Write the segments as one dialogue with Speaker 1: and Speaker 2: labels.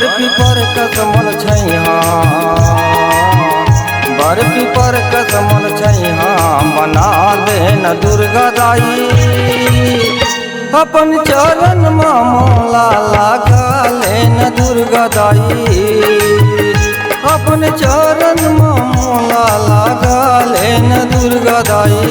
Speaker 1: बर्फी पर कसमल छैहा, बर्फी पर कसमल छैहा, बना दे न दुर्गा दाई। अपन चरण में मोला लगा ले न दुर्गा दाई, अपन चरण में मोला लगा ले न दुर्गा दाई।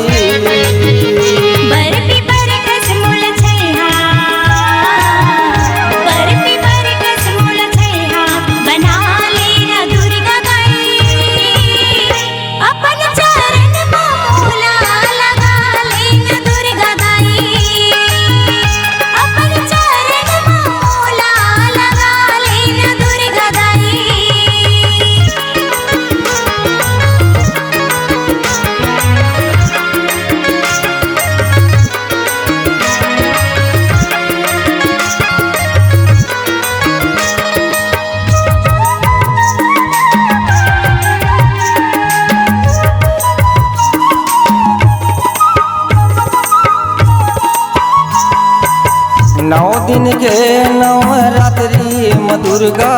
Speaker 1: नौ दिन के नवरात्रि में दुर्गा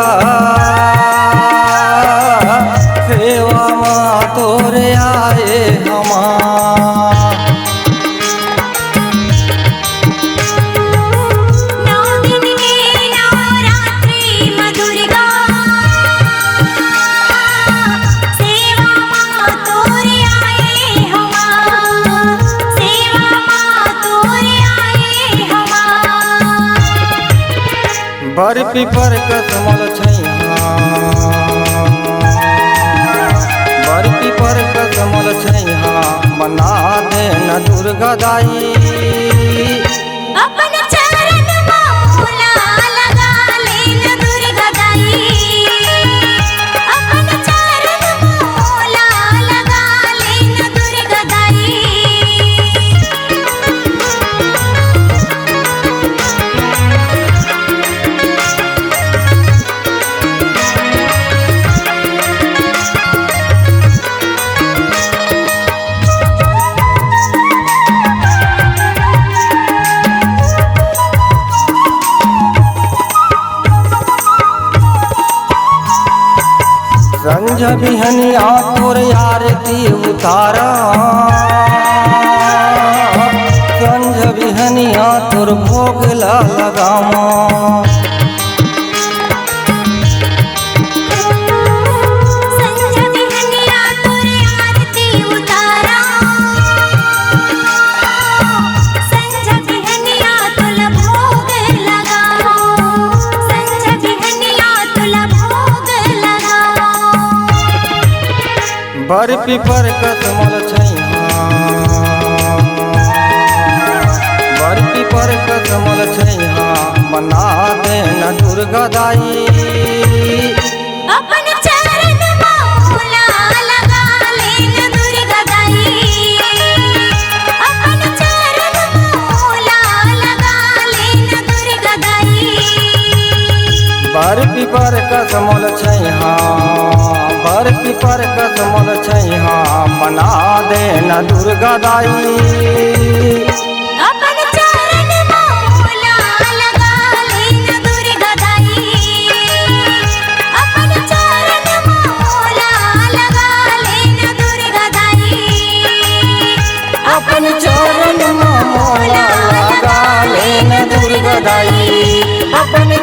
Speaker 1: सेवा में तोरे आए हमार।
Speaker 2: नौ दिन के नवरात्रि में दुर्गा सेवा में तोरे आए हमार, सेवा में तोरे आए हमार।
Speaker 1: बर्फी पर कसमल छैहा, बर्फी पर कसमल छैहा, बना दे न दुर्गा दाई।
Speaker 2: अपन चरण में मोला लगा ले न दुर्गा दाई, अपन चरण में मोला लगा ले न दुर्गा दाई।
Speaker 1: संझ बिहनिया तोर आरती उतारा, संझ बिहनिया तोर भोग लगावा।
Speaker 2: संझ बिहनिया तोर आरती उतारा, संझ बिहनिया तुल भोग लगाओ, संझ बिहनिया तुल भोग लगाओ।
Speaker 1: बर्फी पर कसमल छैहा, बर्फी पर कसमल छैहा, बना दे न दुर्गा दाई।
Speaker 2: अपन चरण में मोला लगा ले न दुर्गा दाई, अपन चरण में मोला लगा ले न दुर्गा दाई।
Speaker 1: बर्फी पर कसमल छैहा, बर्फी पर कसमल छैहा, बना दे न दुर्गा दाई।
Speaker 2: अपन चरण में मोला लगा ले न दुर्गा दाई, अपन चरण में मोला लगा ले न दुर्गा दाई।
Speaker 1: अपन चरण में मोला लगा ले न दुर्गा दाई, अपन